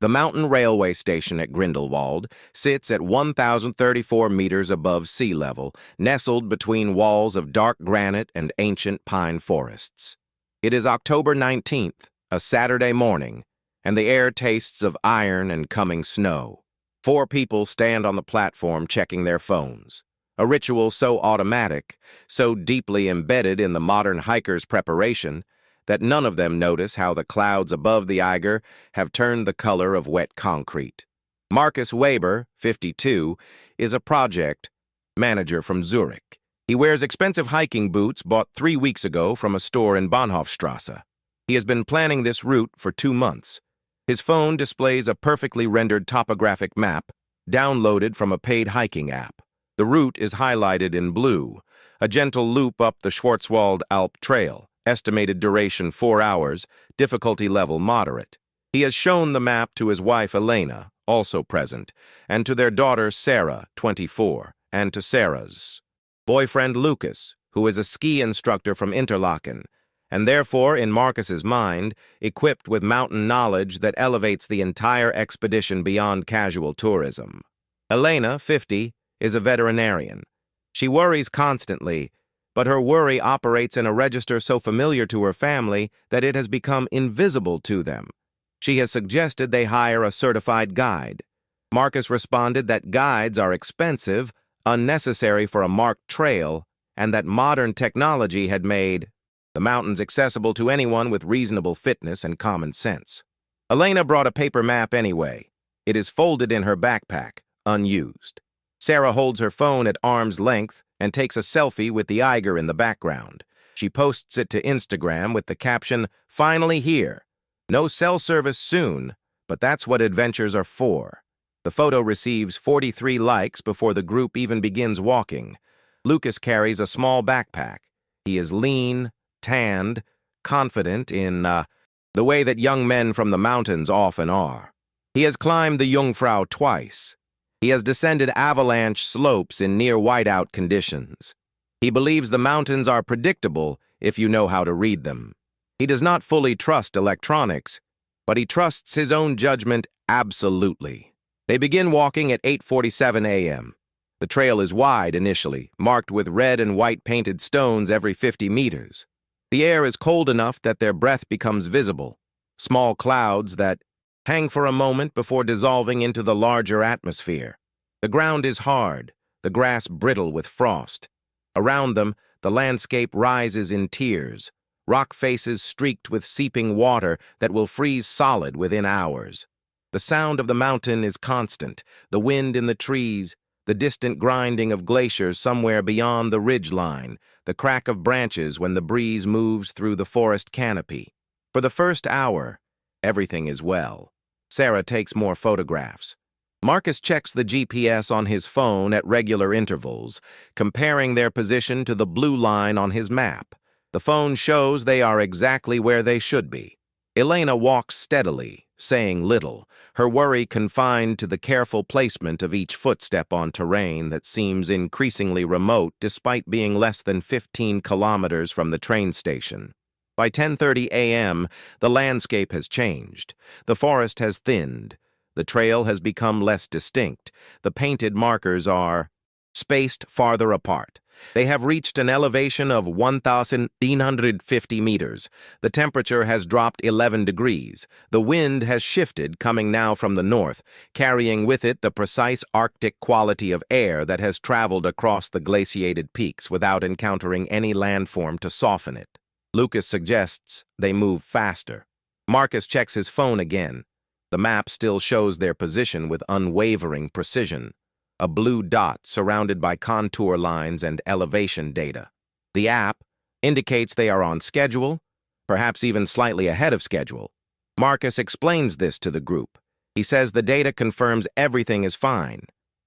The mountain railway station at Grindelwald sits at 1,034 meters above sea level, nestled between walls of dark granite and ancient pine forests. It is October 19th, a Saturday morning, and the air tastes of iron and coming snow. 4 people stand on the platform checking their phones. A ritual so automatic, so deeply embedded in the modern hiker's preparation, that none of them notice how the clouds above the Eiger have turned the color of wet concrete. Marcus Weber, 52, is a project manager from Zurich. He wears expensive hiking boots bought 3 weeks ago from a store in Bahnhofstrasse. He has been planning this route for 2 months. His phone displays a perfectly rendered topographic map, downloaded from a paid hiking app. The route is highlighted in blue, a gentle loop up the Schwarzwald Alp Trail. Estimated duration 4 hours, difficulty level moderate. He has shown the map to his wife Elena, also present, and to their daughter Sarah, 24, and to Sarah's boyfriend Lucas, who is a ski instructor from Interlaken, and therefore, in Marcus's mind, equipped with mountain knowledge that elevates the entire expedition beyond casual tourism. Elena, 50, is a veterinarian. She worries constantly, but her worry operates in a register so familiar to her family that it has become invisible to them. She has suggested they hire a certified guide. Marcus responded that guides are expensive, unnecessary for a marked trail, and that modern technology had made the mountains accessible to anyone with reasonable fitness and common sense. Elena brought a paper map anyway. It is folded in her backpack, unused. Sarah holds her phone at arm's length and takes a selfie with the Eiger in the background. She posts it to Instagram with the caption, "Finally here. No cell service soon, but that's what adventures are for." The photo receives 43 likes before the group even begins walking. Lucas carries a small backpack. He is lean, tanned, confident in the way that young men from the mountains often are. He has climbed the Jungfrau twice. He has descended avalanche slopes in near whiteout conditions. He believes the mountains are predictable if you know how to read them. He does not fully trust electronics, but he trusts his own judgment absolutely. They begin walking at 8:47 a.m. The trail is wide initially, marked with red and white painted stones every 50 meters. The air is cold enough that their breath becomes visible, small clouds that hang for a moment before dissolving into the larger atmosphere. The ground is hard, the grass brittle with frost. Around them, the landscape rises in tiers, rock faces streaked with seeping water that will freeze solid within hours. The sound of the mountain is constant, the wind in the trees, the distant grinding of glaciers somewhere beyond the ridgeline, the crack of branches when the breeze moves through the forest canopy. For the first hour, everything is well. Sarah takes more photographs. Marcus checks the GPS on his phone at regular intervals, comparing their position to the blue line on his map. The phone shows they are exactly where they should be. Elena walks steadily, saying little, her worry confined to the careful placement of each footstep on terrain that seems increasingly remote despite being less than 15 kilometers from the train station. By 10:30 a.m., the landscape has changed. The forest has thinned. The trail has become less distinct. The painted markers are spaced farther apart. They have reached an elevation of 1,350 meters. The temperature has dropped 11 degrees. The wind has shifted, coming now from the north, carrying with it the precise Arctic quality of air that has traveled across the glaciated peaks without encountering any landform to soften it. Lucas suggests they move faster. Marcus checks his phone again. The map still shows their position with unwavering precision, a blue dot surrounded by contour lines and elevation data. The app indicates they are on schedule, perhaps even slightly ahead of schedule. Marcus explains this to the group. He says the data confirms everything is fine.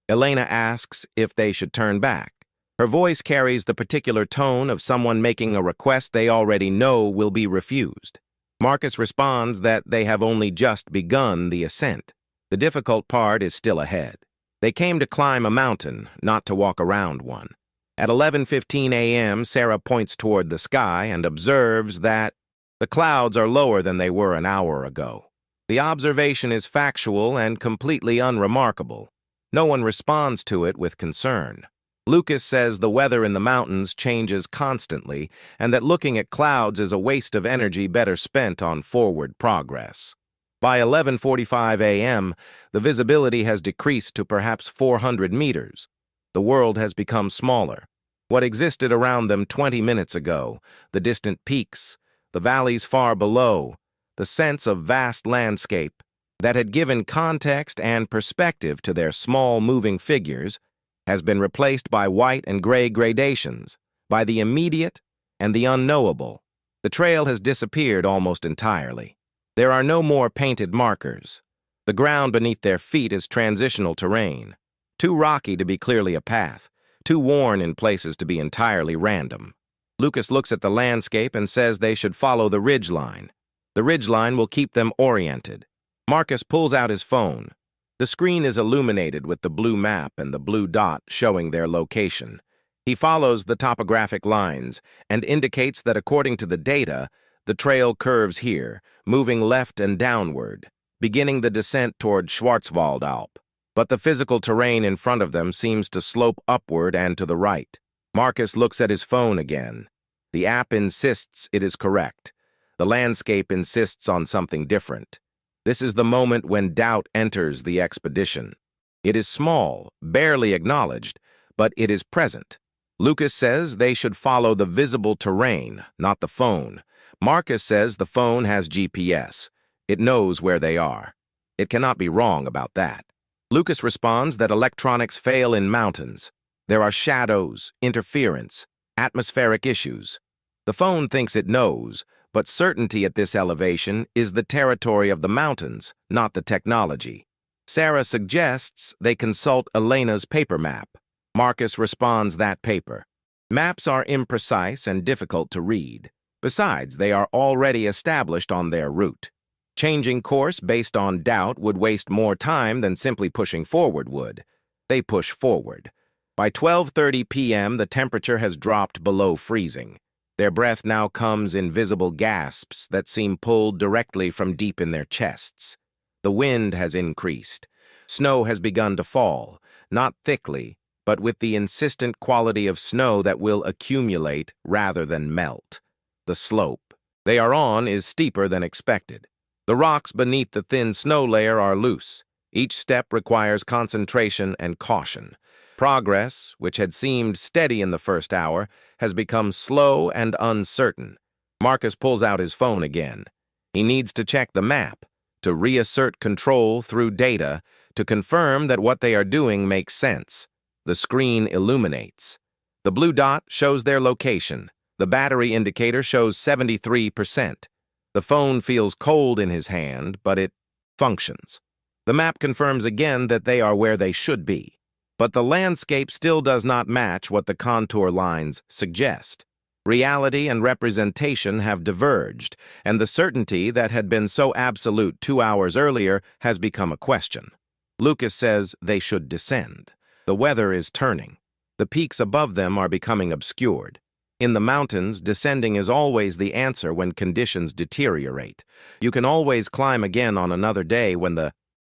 Elena asks if they should turn back. Her voice carries the particular tone of someone making a request they already know will be refused. Marcus responds that they have only just begun the ascent. The difficult part is still ahead. They came to climb a mountain, not to walk around one. At 11:15 a.m., Sarah points toward the sky and observes that the clouds are lower than they were an hour ago. The observation is factual and completely unremarkable. No one responds to it with concern. Lucas says the weather in the mountains changes constantly and that looking at clouds is a waste of energy better spent on forward progress. By 11:45 a.m., the visibility has decreased to perhaps 400 meters. The world has become smaller. What existed around them 20 minutes ago, the distant peaks, the valleys far below, the sense of vast landscape that had given context and perspective to their small moving figures, has been replaced by white and gray gradations, by the immediate and the unknowable. The trail has disappeared almost entirely. There are no more painted markers. The ground beneath their feet is transitional terrain, too rocky to be clearly a path, too worn in places to be entirely random. Lucas looks at the landscape and says they should follow the ridgeline. The ridgeline will keep them oriented. Marcus pulls out his phone. The screen is illuminated with the blue map and the blue dot showing their location. He follows the topographic lines and indicates that according to the data, the trail curves here, moving left and downward, beginning the descent toward Schwarzwald Alp. But the physical terrain in front of them seems to slope upward and to the right. Marcus looks at his phone again. The app insists it is correct. The landscape insists on something different. This is the moment when doubt enters the expedition. It is small, barely acknowledged, but it is present. Lucas says they should follow the visible terrain, not the phone. Marcus says the phone has GPS. It knows where they are. It cannot be wrong about that. Lucas responds that electronics fail in mountains. There are shadows, interference, atmospheric issues. The phone thinks it knows, but certainty at this elevation is the territory of the mountains, not the technology. Sarah suggests they consult Elena's paper map. Marcus responds that paper. Maps are imprecise and difficult to read. Besides, they are already established on their route. Changing course based on doubt would waste more time than simply pushing forward would. They push forward. By 12:30 p.m., the temperature has dropped below freezing. Their breath now comes in visible gasps that seem pulled directly from deep in their chests. The wind has increased. Snow has begun to fall, not thickly, but with the insistent quality of snow that will accumulate rather than melt. The slope they are on is steeper than expected. The rocks beneath the thin snow layer are loose. Each step requires concentration and caution. Progress, which had seemed steady in the first hour, has become slow and uncertain. Marcus pulls out his phone again. He needs to check the map, to reassert control through data, to confirm that what they are doing makes sense. The screen illuminates. The blue dot shows their location. The battery indicator shows 73%. The phone feels cold in his hand, but it functions. The map confirms again that they are where they should be. But the landscape still does not match what the contour lines suggest. Reality and representation have diverged, and the certainty that had been so absolute 2 hours earlier has become a question. Lucas says they should descend. The weather is turning. The peaks above them are becoming obscured. In the mountains, descending is always the answer when conditions deteriorate. You can always climb again on another day when the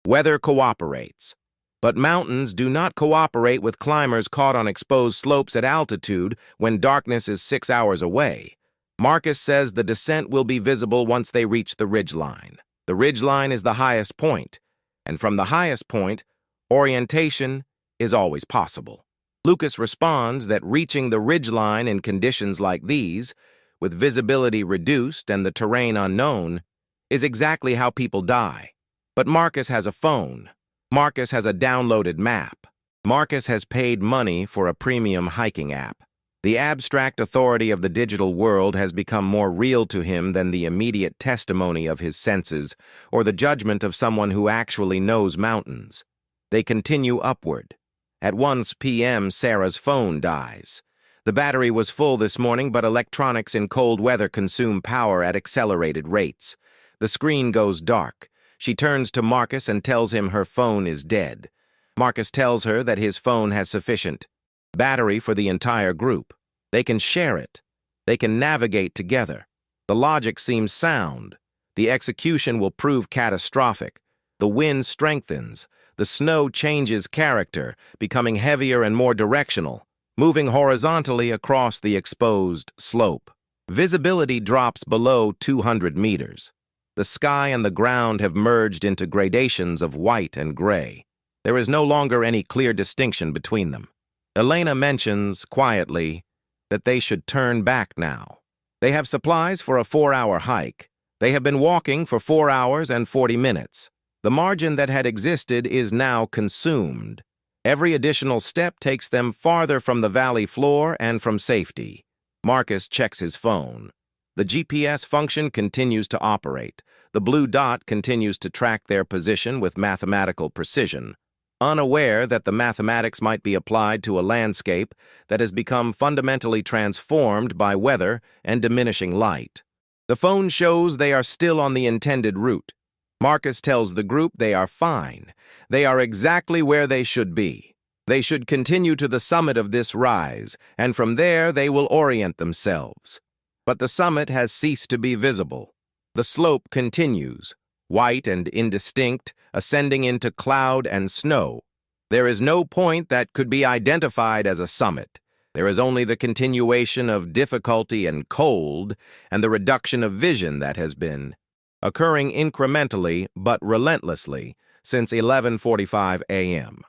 weather cooperates. But mountains do not cooperate with climbers caught on exposed slopes at altitude when darkness is 6 hours away. Marcus says the descent will be visible once they reach the ridgeline. The ridgeline is the highest point, and from the highest point, orientation is always possible. Lucas responds that reaching the ridgeline in conditions like these, with visibility reduced and the terrain unknown, is exactly how people die. But Marcus has a phone. Marcus has a downloaded map. Marcus has paid money for a premium hiking app. The abstract authority of the digital world has become more real to him than the immediate testimony of his senses or the judgment of someone who actually knows mountains. They continue upward. At 1 p.m., Sarah's phone dies. The battery was full this morning, but electronics in cold weather consume power at accelerated rates. The screen goes dark. She turns to Marcus and tells him her phone is dead. Marcus tells her that his phone has sufficient battery for the entire group. They can share it. They can navigate together. The logic seems sound. The execution will prove catastrophic. The wind strengthens. The snow changes character, becoming heavier and more directional, moving horizontally across the exposed slope. Visibility drops below 200 meters. The sky and the ground have merged into gradations of white and gray. There is no longer any clear distinction between them. Elena mentions, quietly, that they should turn back now. They have supplies for a 4-hour hike. They have been walking for 4 hours and 40 minutes. The margin that had existed is now consumed. Every additional step takes them farther from the valley floor and from safety. Marcus checks his phone. The GPS function continues to operate. The blue dot continues to track their position with mathematical precision, unaware that the mathematics might be applied to a landscape that has become fundamentally transformed by weather and diminishing light. The phone shows they are still on the intended route. Marcus tells the group they are fine. They are exactly where they should be. They should continue to the summit of this rise, and from there they will orient themselves. But the summit has ceased to be visible. The slope continues, white and indistinct, ascending into cloud and snow. There is no point that could be identified as a summit. There is only the continuation of difficulty and cold, and the reduction of vision that has been occurring incrementally but relentlessly since 11:45 a.m.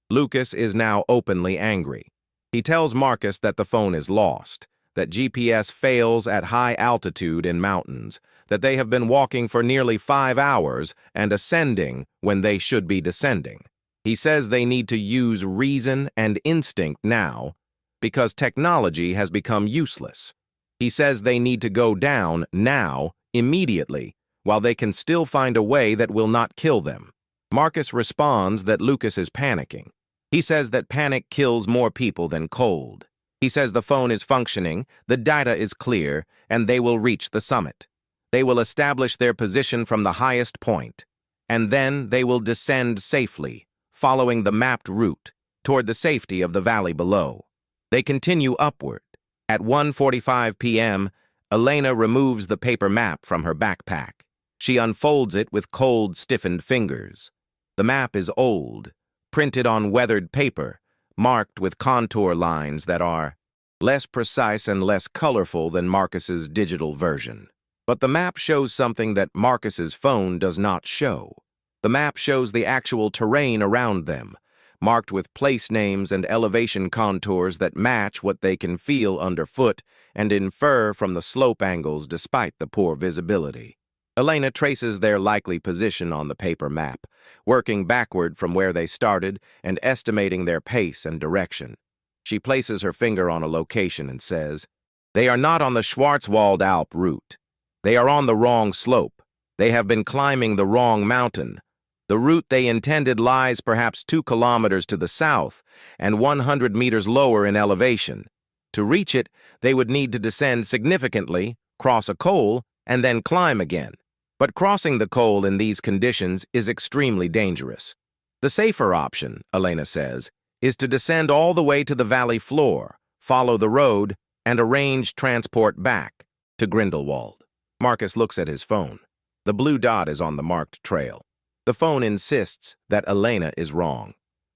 Lucas is now openly angry. He tells Marcus that the phone is lost, that GPS fails at high altitude in mountains, that they have been walking for nearly 5 hours and ascending when they should be descending. He says they need to use reason and instinct now because technology has become useless. He says they need to go down now, immediately, while they can still find a way that will not kill them. Marcus responds that Lucas is panicking. He says that panic kills more people than cold. He says the phone is functioning, the data is clear, and they will reach the summit. They will establish their position from the highest point, and then they will descend safely, following the mapped route, toward the safety of the valley below. They continue upward. At 1:45 p.m., Elena removes the paper map from her backpack. She unfolds it with cold, stiffened fingers. The map is old, printed on weathered paper, marked with contour lines that are less precise and less colorful than Marcus's digital version. But the map shows something that Marcus's phone does not show. The map shows the actual terrain around them, marked with place names and elevation contours that match what they can feel underfoot and infer from the slope angles despite the poor visibility. Elena traces their likely position on the paper map, working backward from where they started and estimating their pace and direction. She places her finger on a location and says, "They are not on the Schwarzwald Alp route. They are on the wrong slope. They have been climbing the wrong mountain. The route they intended lies perhaps 2 kilometers to the south and 100 meters lower in elevation. To reach it, they would need to descend significantly, cross a col, and then climb again. But crossing the col in these conditions is extremely dangerous. The safer option, Elena says, is to descend all the way to the valley floor, follow the road, and arrange transport back to Grindelwald." Marcus looks at his phone. The blue dot is on the marked trail. The phone insists that Elena is wrong.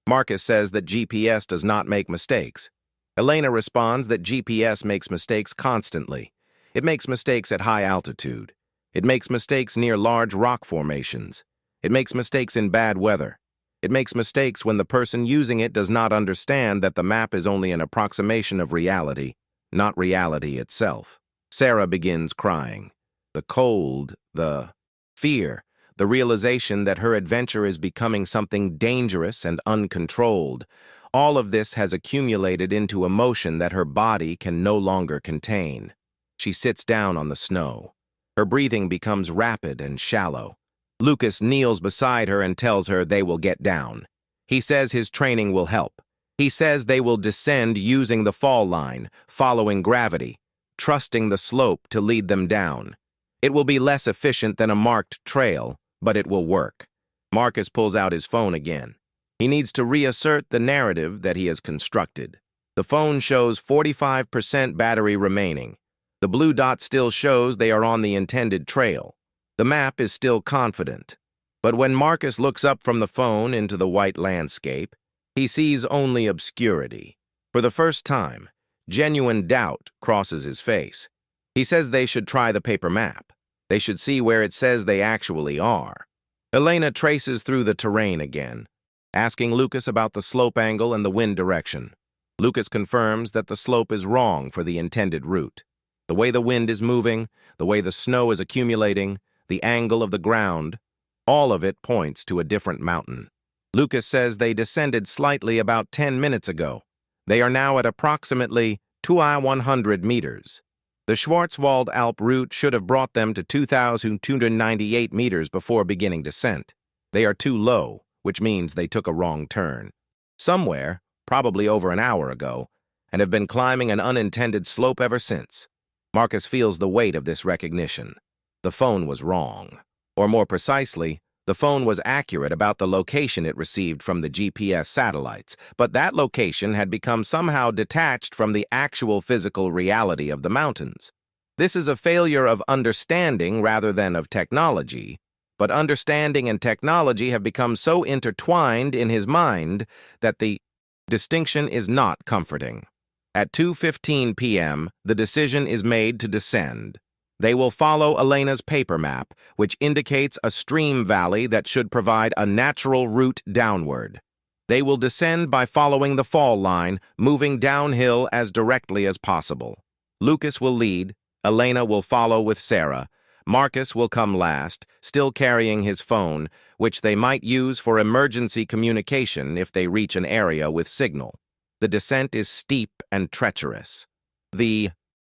Marcus says that GPS does not make mistakes. Elena responds that GPS makes mistakes constantly. It makes mistakes at high altitude. It makes mistakes near large rock formations. It makes mistakes in bad weather. It makes mistakes when the person using it does not understand that the map is only an approximation of reality, not reality itself. Sarah begins crying. The cold, the fear, the realization that her adventure is becoming something dangerous and uncontrolled, all of this has accumulated into emotion that her body can no longer contain. She sits down on the snow. Her breathing becomes rapid and shallow. Lucas kneels beside her and tells her they will get down. He says his training will help. He says they will descend using the fall line, following gravity, trusting the slope to lead them down. It will be less efficient than a marked trail, but it will work. Marcus pulls out his phone again. He needs to reassert the narrative that he has constructed. The phone shows 45% battery remaining. The blue dot still shows they are on the intended trail. The map is still confident. But when Marcus looks up from the phone into the white landscape, he sees only obscurity. For the first time, genuine doubt crosses his face. He says they should try the paper map. They should see where it says they actually are. Elena traces through the terrain again, asking Lucas about the slope angle and the wind direction. Lucas confirms that the slope is wrong for the intended route. The way the wind is moving, the way the snow is accumulating, the angle of the ground, all of it points to a different mountain. Lucas says they descended slightly about 10 minutes ago. They are now at approximately 2,100 meters. The Schwarzwald Alp route should have brought them to 2,298 meters before beginning descent. They are too low, which means they took a wrong turn. Somewhere, probably over an hour ago, and have been climbing an unintended slope ever since. Marcus feels the weight of this recognition. The phone was wrong. Or more precisely, the phone was accurate about the location it received from the GPS satellites, but that location had become somehow detached from the actual physical reality of the mountains. This is a failure of understanding rather than of technology, but understanding and technology have become so intertwined in his mind that the distinction is not comforting. At 2:15 p.m., the decision is made to descend. They will follow Elena's paper map, which indicates a stream valley that should provide a natural route downward. They will descend by following the fall line, moving downhill as directly as possible. Lucas will lead, Elena will follow with Sarah. Marcus will come last, still carrying his phone, which they might use for emergency communication if they reach an area with signal. The descent is steep and treacherous. The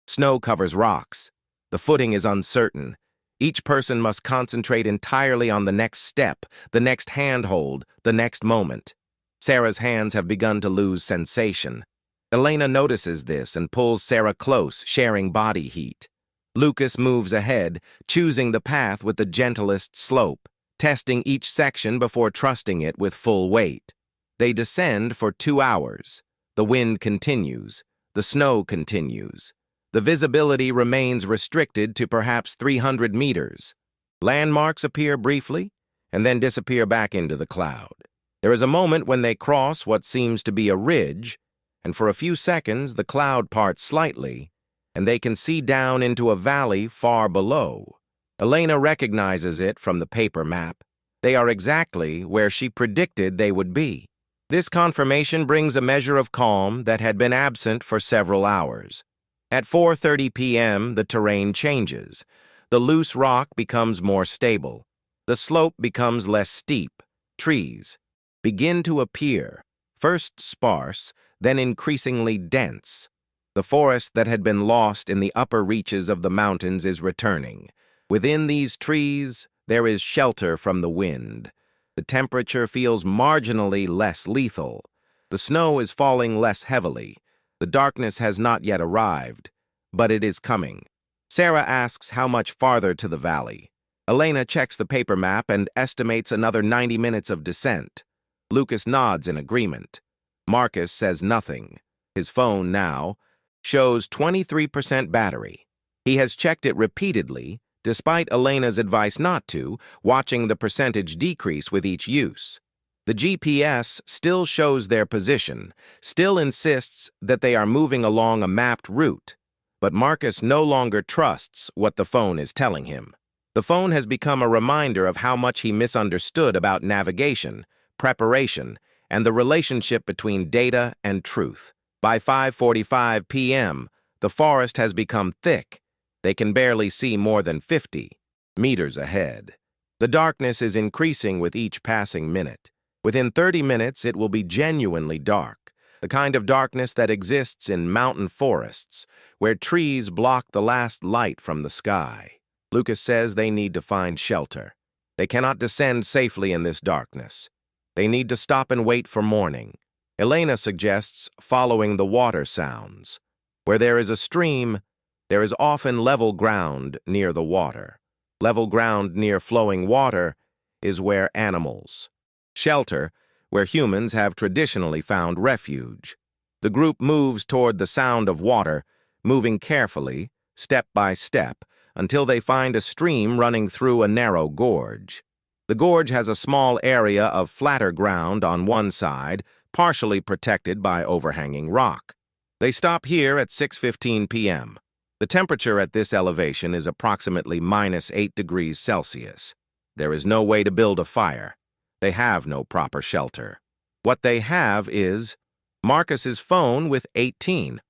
snow covers rocks. The footing is uncertain. Each person must concentrate entirely on the next step, the next handhold, the next moment. Sarah's hands have begun to lose sensation. Elena notices this and pulls Sarah close, sharing body heat. Lucas moves ahead, choosing the path with the gentlest slope, testing each section before trusting it with full weight. They descend for 2 hours. The wind continues. The snow continues. The visibility remains restricted to perhaps 300 meters. Landmarks appear briefly and then disappear back into the cloud. There is a moment when they cross what seems to be a ridge, and for a few seconds the cloud parts slightly, and they can see down into a valley far below. Elena recognizes it from the paper map. They are exactly where she predicted they would be. This confirmation brings a measure of calm that had been absent for several hours. At 4:30 p.m., the terrain changes. The loose rock becomes more stable. The slope becomes less steep. Trees begin to appear, first sparse, then increasingly dense. The forest that had been lost in the upper reaches of the mountains is returning. Within these trees, there is shelter from the wind. The temperature feels marginally less lethal. The snow is falling less heavily. The darkness has not yet arrived, but it is coming. Sarah asks how much farther to the valley. Elena checks the paper map and estimates another 90 minutes of descent. Lucas nods in agreement. Marcus says nothing. His phone now shows 23% battery. He has checked it repeatedly, despite Elena's advice not to, watching the percentage decrease with each use. The GPS still shows their position, still insists that they are moving along a mapped route, but Marcus no longer trusts what the phone is telling him. The phone has become a reminder of how much he misunderstood about navigation, preparation, and the relationship between data and truth. By 5:45 p.m., the forest has become thick. They can barely see more than 50 meters ahead. The darkness is increasing with each passing minute. Within 30 minutes, it will be genuinely dark, the kind of darkness that exists in mountain forests, where trees block the last light from the sky. Lucas says they need to find shelter. They cannot descend safely in this darkness. They need to stop and wait for morning. Elena suggests following the water sounds. Where there is a stream, there is often level ground near the water. Level ground near flowing water is where animals shelter, where humans have traditionally found refuge. The group moves toward the sound of water, moving carefully, step by step, until they find a stream running through a narrow gorge. The gorge has a small area of flatter ground on one side, partially protected by overhanging rock. They stop here at 6:15 p.m. The temperature at this elevation is approximately -8 degrees Celsius. There is no way to build a fire. They have no proper shelter. What they have is Marcus's phone with 18%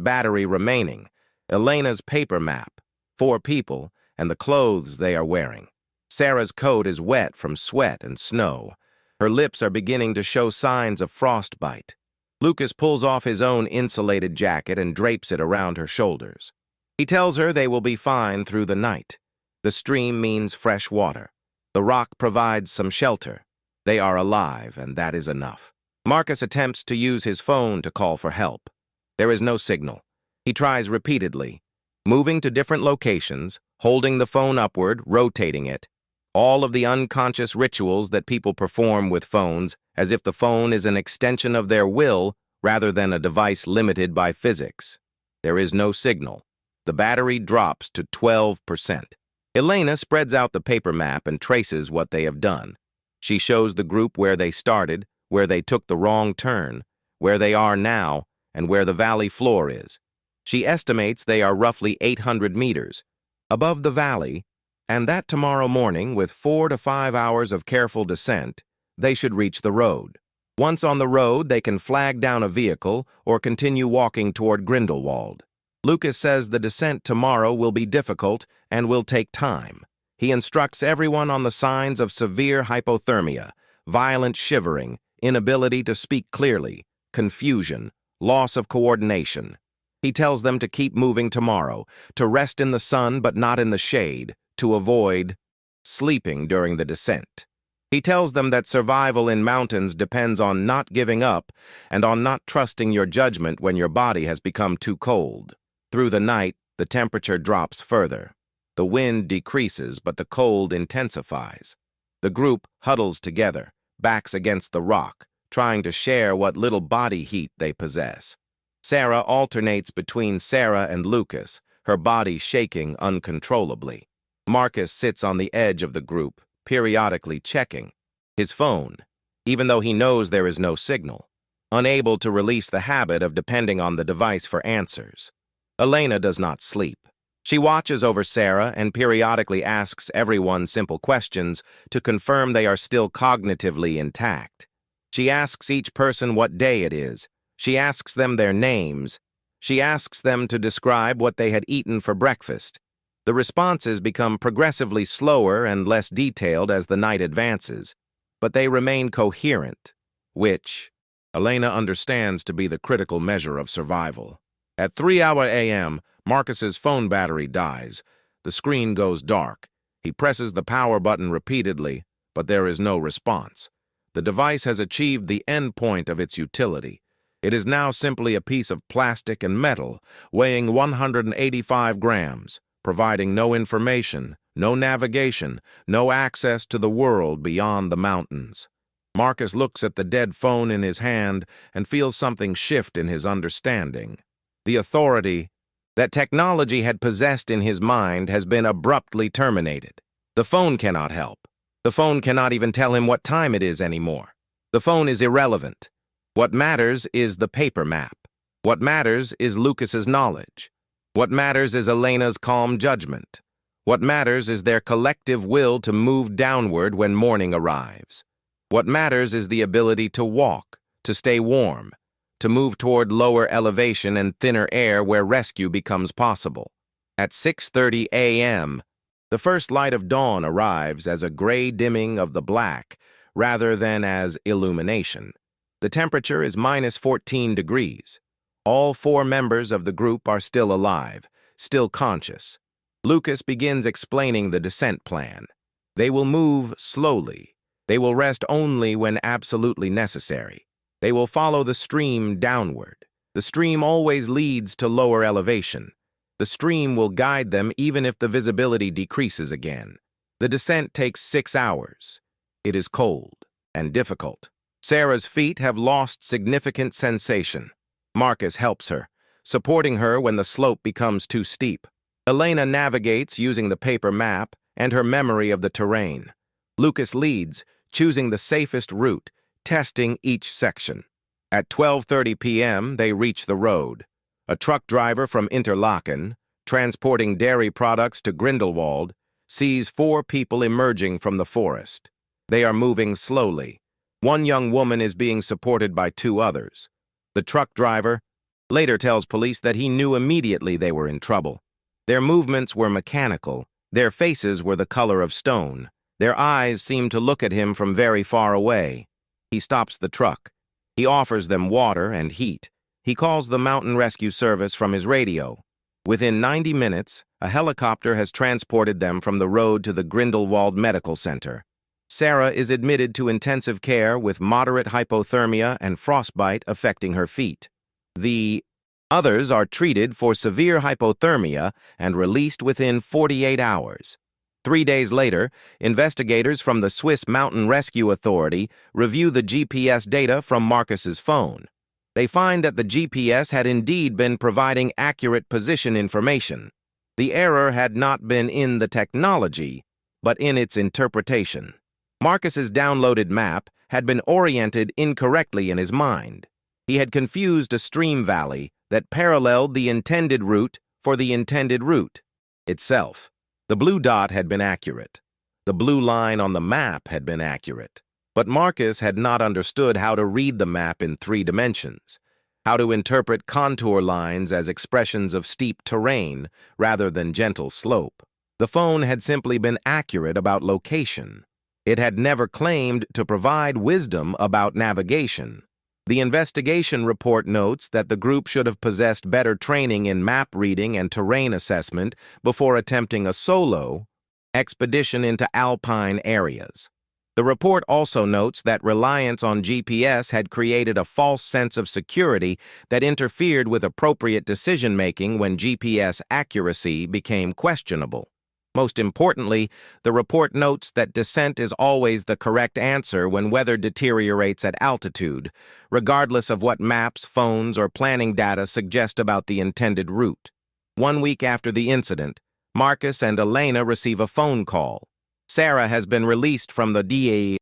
battery remaining, Elena's paper map, 4 people, and the clothes they are wearing. Sarah's coat is wet from sweat and snow. Her lips are beginning to show signs of frostbite. Lucas pulls off his own insulated jacket and drapes it around her shoulders. He tells her they will be fine through the night. The stream means fresh water. The rock provides some shelter. They are alive, and that is enough. Marcus attempts to use his phone to call for help. There is no signal. He tries repeatedly, moving to different locations, holding the phone upward, rotating it. All of the unconscious rituals that people perform with phones, as if the phone is an extension of their will rather than a device limited by physics. There is no signal. The battery drops to 12%. Elena spreads out the paper map and traces what they have done. She shows the group where they started, where they took the wrong turn, where they are now, and where the valley floor is. She estimates they are roughly 800 meters above the valley, and that tomorrow morning, with 4 to 5 hours of careful descent, they should reach the road. Once on the road, they can flag down a vehicle or continue walking toward Grindelwald. Lucas says the descent tomorrow will be difficult and will take time. He instructs everyone on the signs of severe hypothermia, violent shivering, inability to speak clearly, confusion, loss of coordination. He tells them to keep moving tomorrow, to rest in the sun but not in the shade, to avoid sleeping during the descent. He tells them that survival in mountains depends on not giving up and on not trusting your judgment when your body has become too cold. Through the night, the temperature drops further. The wind decreases, but the cold intensifies. The group huddles together, backs against the rock, trying to share what little body heat they possess. Sarah alternates between Sarah and Lucas, her body shaking uncontrollably. Marcus sits on the edge of the group, periodically checking his phone, even though he knows there is no signal, unable to release the habit of depending on the device for answers. Elena does not sleep. She watches over Sarah and periodically asks everyone simple questions to confirm they are still cognitively intact. She asks each person what day it is. She asks them their names. She asks them to describe what they had eaten for breakfast. The responses become progressively slower and less detailed as the night advances, but they remain coherent, which Elena understands to be the critical measure of survival. At 3 a.m., Marcus's phone battery dies. The screen goes dark. He presses the power button repeatedly, but there is no response. The device has achieved the end point of its utility. It is now simply a piece of plastic and metal, weighing 185 grams, providing no information, no navigation, no access to the world beyond the mountains. Marcus looks at the dead phone in his hand and feels something shift in his understanding. The authority that technology had possessed in his mind has been abruptly terminated. The phone cannot help. The phone cannot even tell him what time it is anymore. The phone is irrelevant. What matters is the paper map. What matters is Lucas's knowledge. What matters is Elena's calm judgment. What matters is their collective will to move downward when morning arrives. What matters is the ability to walk, to stay warm, to move toward lower elevation and thinner air where rescue becomes possible. At 6:30 a.m., the first light of dawn arrives as a gray dimming of the black rather than as illumination. The temperature is -14 degrees. All 4 members of the group are still alive, still conscious. Lucas begins explaining the descent plan. They will move slowly. They will rest only when absolutely necessary. They will follow the stream downward. The stream always leads to lower elevation. The stream will guide them even if the visibility decreases again. The descent takes 6 hours. It is cold and difficult. Sarah's feet have lost significant sensation. Marcus helps her, supporting her when the slope becomes too steep. Elena navigates using the paper map and her memory of the terrain. Lucas leads, choosing the safest route, testing each section. At 12:30 p.m., they reach the road. A truck driver from Interlaken, transporting dairy products to Grindelwald, sees 4 people emerging from the forest. They are moving slowly. One young woman is being supported by 2 others. The truck driver later tells police that he knew immediately they were in trouble. Their movements were mechanical. Their faces were the color of stone. Their eyes seemed to look at him from very far away. He stops the truck. He offers them water and heat. He calls the mountain rescue service from his radio. Within 90 minutes, a helicopter has transported them from the road to the Grindelwald Medical Center. Sarah is admitted to intensive care with moderate hypothermia and frostbite affecting her feet. The others are treated for severe hypothermia and released within 48 hours. 3 days later, investigators from the Swiss Mountain Rescue Authority review the GPS data from Marcus's phone. They find that the GPS had indeed been providing accurate position information. The error had not been in the technology, but in its interpretation. Marcus's downloaded map had been oriented incorrectly in his mind. He had confused a stream valley that paralleled the intended route for the intended route itself. The blue dot had been accurate. The blue line on the map had been accurate. But Marcus had not understood how to read the map in 3 dimensions, how to interpret contour lines as expressions of steep terrain rather than gentle slope. The phone had simply been accurate about location. It had never claimed to provide wisdom about navigation. The investigation report notes that the group should have possessed better training in map reading and terrain assessment before attempting a solo expedition into alpine areas. The report also notes that reliance on GPS had created a false sense of security that interfered with appropriate decision-making when GPS accuracy became questionable. Most importantly, the report notes that descent is always the correct answer when weather deteriorates at altitude, regardless of what maps, phones, or planning data suggest about the intended route. 1 week after the incident, Marcus and Elena receive a phone call. Sarah has been released from the DA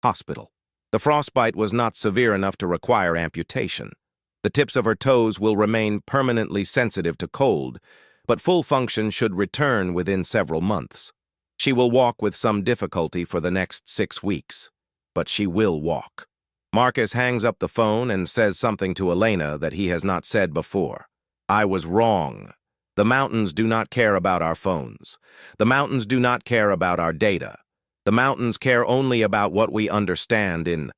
hospital. The frostbite was not severe enough to require amputation. The tips of her toes will remain permanently sensitive to cold, but full function should return within several months. She will walk with some difficulty for the next 6 weeks, but she will walk. Marcus hangs up the phone and says something to Elena that he has not said before. I was wrong. The mountains do not care about our phones. The mountains do not care about our data. The mountains care only about what we understand in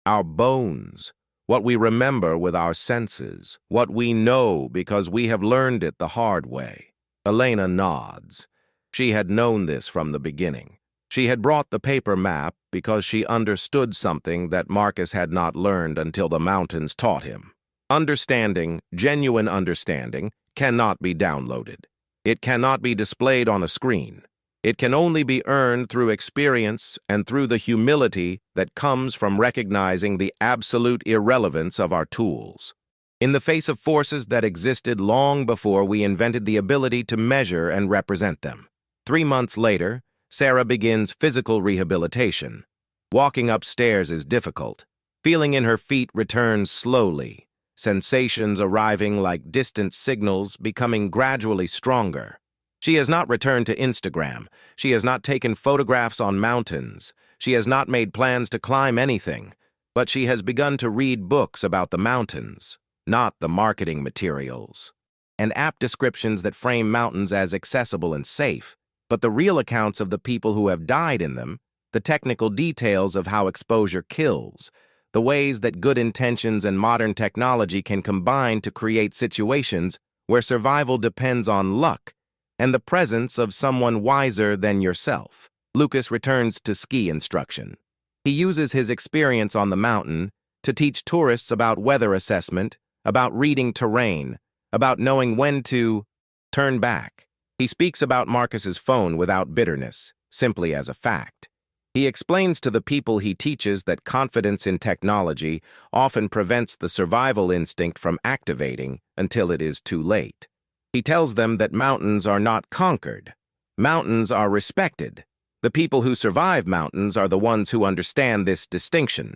our bones, what we remember with our senses, what we know because we have learned it the hard way. Elena nods. She had known this from the beginning. She had brought the paper map because she understood something that Marcus had not learned until the mountains taught him. Understanding, genuine understanding, cannot be downloaded. It cannot be displayed on a screen. It can only be earned through experience and through the humility that comes from recognizing the absolute irrelevance of our tools. In the face of forces that existed long before we invented the ability to measure and represent them. 3 months later, Sarah begins physical rehabilitation. Walking upstairs is difficult. Feeling in her feet returns slowly. Sensations arriving like distant signals, becoming gradually stronger. She has not returned to Instagram. She has not taken photographs on mountains. She has not made plans to climb anything. But she has begun to read books about the mountains, not the marketing materials, and app descriptions that frame mountains as accessible and safe, but the real accounts of the people who have died in them, the technical details of how exposure kills, the ways that good intentions and modern technology can combine to create situations where survival depends on luck and the presence of someone wiser than yourself. Lucas returns to ski instruction. He uses his experience on the mountain to teach tourists about weather assessment, about reading terrain, about knowing when to turn back. He speaks about Marcus's phone without bitterness, simply as a fact. He explains to the people he teaches that confidence in technology often prevents the survival instinct from activating until it is too late. He tells them that mountains are not conquered. Mountains are respected. The people who survive mountains are the ones who understand this distinction.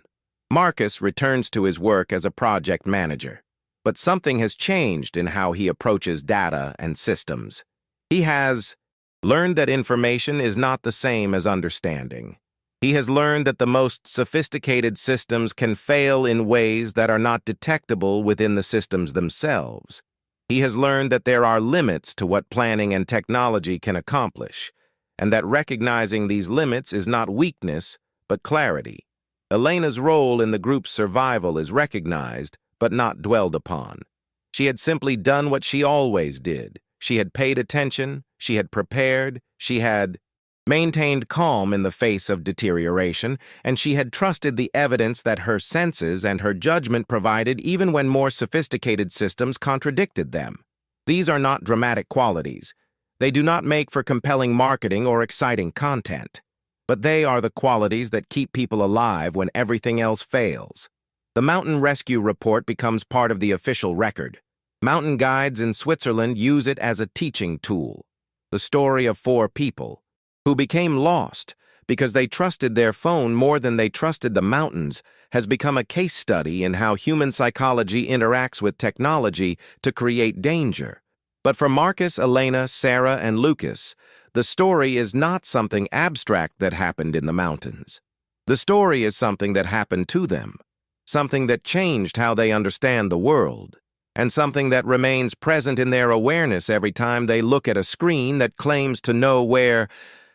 Marcus returns to his work as a project manager. But something has changed in how he approaches data and systems. He has learned that information is not the same as understanding. He has learned that the most sophisticated systems can fail in ways that are not detectable within the systems themselves. He has learned that there are limits to what planning and technology can accomplish, and that recognizing these limits is not weakness, but clarity. Elena's role in the group's survival is recognized, but not dwelled upon. She had simply done what she always did. She had paid attention, she had prepared, she had maintained calm in the face of deterioration, and she had trusted the evidence that her senses and her judgment provided even when more sophisticated systems contradicted them. These are not dramatic qualities. They do not make for compelling marketing or exciting content. But they are the qualities that keep people alive when everything else fails. The Mountain Rescue Report becomes part of the official record. Mountain guides in Switzerland use it as a teaching tool. The story of 4 people who became lost because they trusted their phone more than they trusted the mountains has become a case study in how human psychology interacts with technology to create danger. But for Marcus, Elena, Sarah, and Lucas, the story is not something abstract that happened in the mountains. The story is something that happened to them, something that changed how they understand the world, and something that remains present in their awareness every time they look at a screen that claims to know where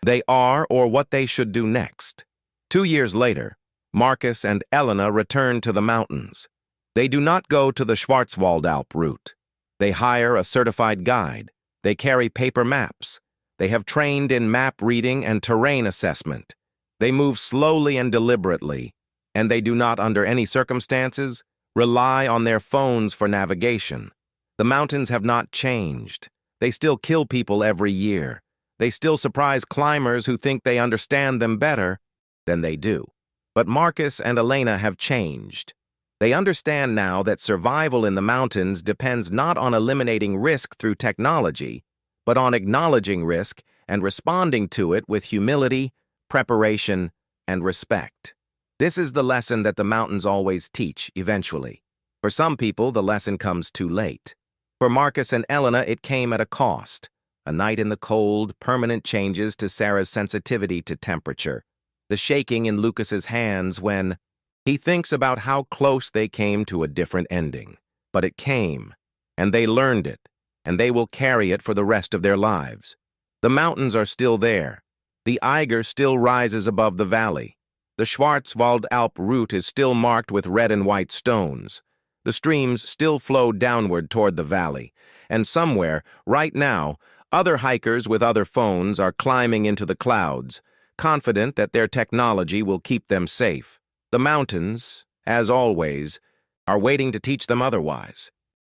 they are or what they should do next. 2 years later, Marcus and Elena return to the mountains. They do not go to the Schwarzwald Alp route. They hire a certified guide. They carry paper maps. They have trained in map reading and terrain assessment. They move slowly and deliberately, and they do not, under any circumstances, rely on their phones for navigation. The mountains have not changed. They still kill people every year. They still surprise climbers who think they understand them better than they do. But Marcus and Elena have changed. They understand now that survival in the mountains depends not on eliminating risk through technology, but on acknowledging risk and responding to it with humility, preparation, and respect. This is the lesson that the mountains always teach, eventually. For some people, the lesson comes too late. For Marcus and Elena, it came at a cost. A night in the cold, permanent changes to Sarah's sensitivity to temperature. The shaking in Lucas's hands when he thinks about how close they came to a different ending. But it came, and they learned it, and they will carry it for the rest of their lives. The mountains are still there. The Eiger still rises above the valley. The Schwarzwald Alp route is still marked with red and white stones. The streams still flow downward toward the valley, and somewhere, right now, other hikers with other phones are climbing into the clouds, confident that their technology will keep them safe. The mountains, as always, are waiting to teach them otherwise.